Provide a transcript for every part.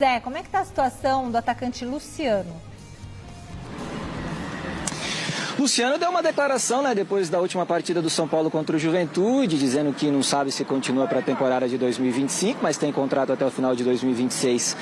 Zé, como é que está a situação do atacante Luciano? Luciano deu uma declaração, depois da última partida do São Paulo contra o Juventude, dizendo que não sabe se continua para a temporada de 2025, mas tem contrato até o final de 2026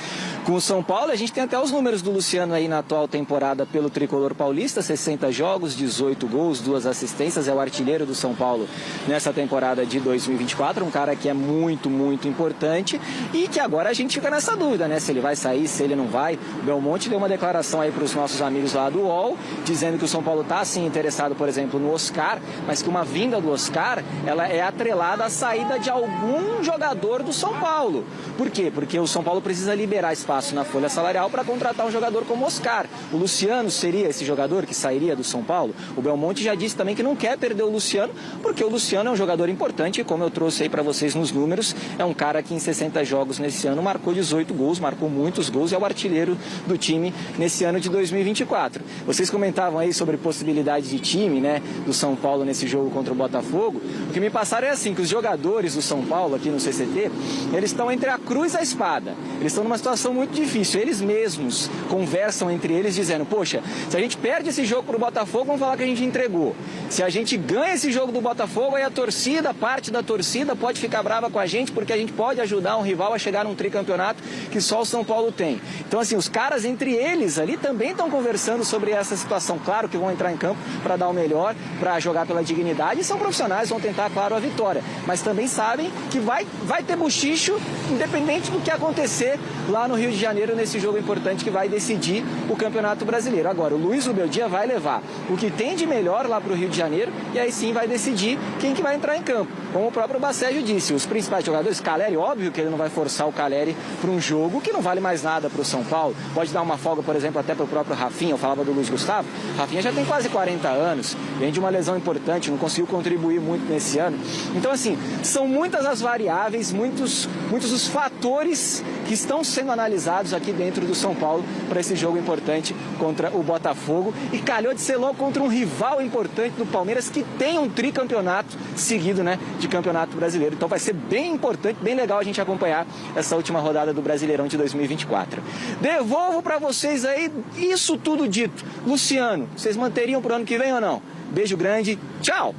com o São Paulo. A gente tem até os números do Luciano aí na atual temporada pelo Tricolor Paulista, 60 jogos, 18 gols, 2 assistências, é o artilheiro do São Paulo nessa temporada de 2024, um cara que é muito, muito importante e que agora a gente fica nessa dúvida, se ele vai sair, se ele não vai. O Belmonte deu uma declaração aí para os nossos amigos lá do UOL, dizendo que o São Paulo está sim interessado, por exemplo, no Oscar, mas que uma vinda do Oscar, ela é atrelada à saída de algum jogador do São Paulo. Por quê? Porque o São Paulo precisa liberar espaço na folha salarial para contratar um jogador como Oscar. O Luciano seria esse jogador que sairia do São Paulo? O Belmonte já disse também que não quer perder o Luciano, porque o Luciano é um jogador importante, como eu trouxe aí para vocês nos números, é um cara que em 60 jogos nesse ano marcou 18 gols, marcou muitos gols e é o artilheiro do time nesse ano de 2024. Vocês comentavam aí sobre possibilidade de time, do São Paulo nesse jogo contra o Botafogo. O que me passaram é assim, que os jogadores do São Paulo aqui no CCT, eles estão entre a cruz e a espada. Eles estão numa situação muito difícil. Eles mesmos conversam entre eles dizendo, poxa, se a gente perde esse jogo pro Botafogo, vamos falar que a gente entregou. Se a gente ganha esse jogo do Botafogo, aí a torcida, parte da torcida pode ficar brava com a gente, porque a gente pode ajudar um rival a chegar num tricampeonato que só o São Paulo tem. Então, assim, os caras entre eles ali também estão conversando sobre essa situação. Claro que vão entrar em campo para dar o melhor, para jogar pela dignidade, e são profissionais, vão tentar, claro, a vitória. Mas também sabem que vai ter buchicho, independente do que acontecer lá no Rio de Janeiro, nesse jogo importante que vai decidir o Campeonato Brasileiro. Agora, o Luiz Rubeldia vai levar o que tem de melhor lá para o Rio de Janeiro, e aí sim vai decidir quem que vai entrar em campo. Como o próprio Bacégio disse, os principais jogadores, Caleri, óbvio que ele não vai forçar o Caleri para um jogo que não vale mais nada para o São Paulo. Pode dar uma folga, por exemplo, até para o próprio Rafinha, eu falava do Luiz Gustavo. Rafinha já tem quase 40 anos, vem de uma lesão importante, não conseguiu contribuir muito nesse ano. Então, assim, são muitas as variáveis, muitos os fatores que estão sendo analisados aqui dentro do São Paulo para esse jogo importante contra o Botafogo. E calhou de ser logo contra um rival importante do Palmeiras que tem um tricampeonato seguido, de Campeonato Brasileiro. Então vai ser bem importante, bem legal a gente acompanhar essa última rodada do Brasileirão de 2024. Devolvo para vocês aí isso tudo dito. Luciano, vocês manteriam pro ano que vem ou não? Beijo grande, tchau!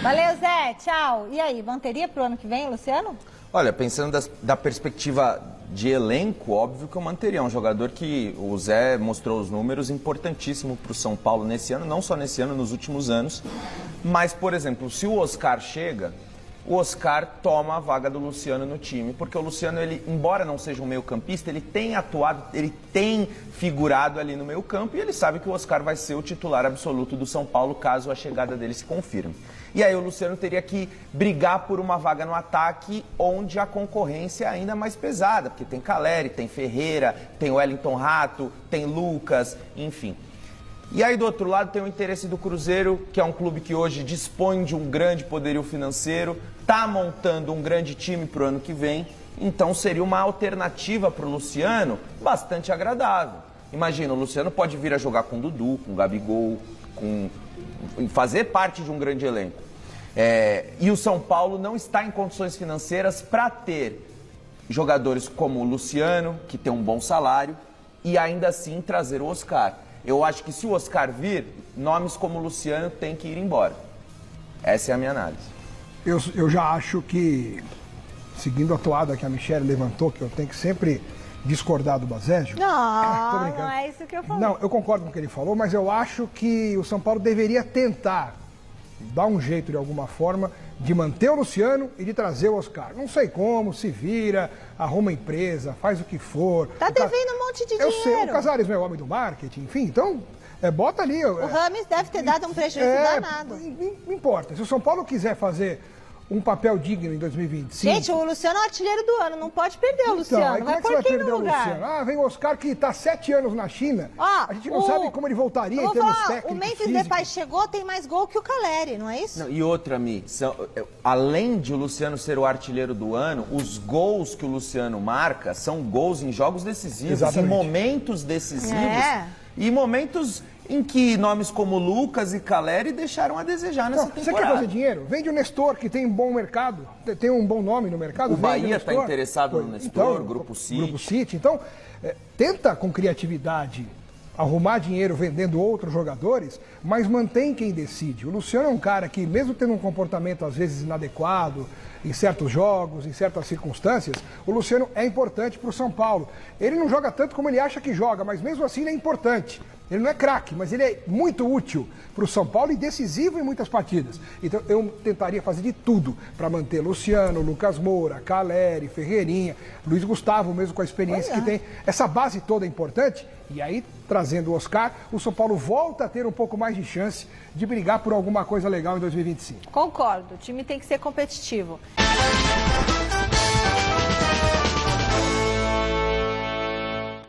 Valeu, Zé, tchau. E aí, manteria pro ano que vem, Luciano? Olha, pensando da perspectiva de elenco, óbvio que eu manteria. É um jogador que o Zé mostrou os números, importantíssimo para o São Paulo nesse ano, não só nesse ano, nos últimos anos. Mas, por exemplo, se o Oscar chega, o Oscar toma a vaga do Luciano no time, porque o Luciano, ele, embora não seja um meio-campista, ele tem atuado, ele tem figurado ali no meio-campo e ele sabe que o Oscar vai ser o titular absoluto do São Paulo caso a chegada dele se confirme. E aí o Luciano teria que brigar por uma vaga no ataque onde a concorrência é ainda mais pesada, porque tem Caleri, tem Ferreira, tem Wellington Rato, tem Lucas, enfim. E aí do outro lado tem o interesse do Cruzeiro, que é um clube que hoje dispõe de um grande poderio financeiro, está montando um grande time para o ano que vem, então seria uma alternativa para o Luciano bastante agradável. Imagina, o Luciano pode vir a jogar com o Dudu, com o Gabigol, fazer parte de um grande elenco. E o São Paulo não está em condições financeiras para ter jogadores como o Luciano, que tem um bom salário, e ainda assim trazer o Oscar. Eu acho que se o Oscar vir, nomes como o Luciano têm que ir embora. Essa é a minha análise. Eu já acho que, seguindo a toada que a Michelle levantou, que eu tenho que sempre discordar do Bacégio. Não, não é isso que eu falei. Não, eu concordo com o que ele falou, mas eu acho que o São Paulo deveria tentar dar um jeito, de alguma forma, de manter o Luciano e de trazer o Oscar. Não sei como, se vira, arruma empresa, faz o que for. Tá devendo um monte de dinheiro. Eu sei, o Casares não é o homem do marketing, enfim, então bota ali. O Rames deve ter dado um prejuízo danado. Não importa, se o São Paulo quiser fazer um papel digno em 2025... Gente, o Luciano é o artilheiro do ano, não pode perder o Luciano. Aí como é que você vai perder o Luciano? Ah, vem o Oscar que está 7 anos na China. A gente não sabe como ele voltaria em termos técnicos. O Memphis Depay chegou, tem mais gol que o Caleri, não é isso? Não, e outra, Mi, além de o Luciano ser o artilheiro do ano, os gols que o Luciano marca são gols em jogos decisivos, em momentos decisivos. E momentos em que nomes como Lucas e Caleri deixaram a desejar nessa temporada. Você quer fazer dinheiro? Vende o Nestor, que tem um bom mercado, tem um bom nome no mercado. O Bahia está interessado no Nestor, então, Grupo City. Grupo City. Então, tenta com criatividade arrumar dinheiro vendendo outros jogadores, mas mantém quem decide. O Luciano é um cara que, mesmo tendo um comportamento às vezes inadequado em certos jogos, em certas circunstâncias, o Luciano é importante para o São Paulo. Ele não joga tanto como ele acha que joga, mas mesmo assim ele é importante. Ele não é craque, mas ele é muito útil para o São Paulo e decisivo em muitas partidas. Então eu tentaria fazer de tudo para manter Luciano, Lucas Moura, Caleri, Ferreirinha, Luiz Gustavo, mesmo com a experiência que tem. Essa base toda é importante. E aí, trazendo o Oscar, o São Paulo volta a ter um pouco mais de chance de brigar por alguma coisa legal em 2025. Concordo, o time tem que ser competitivo.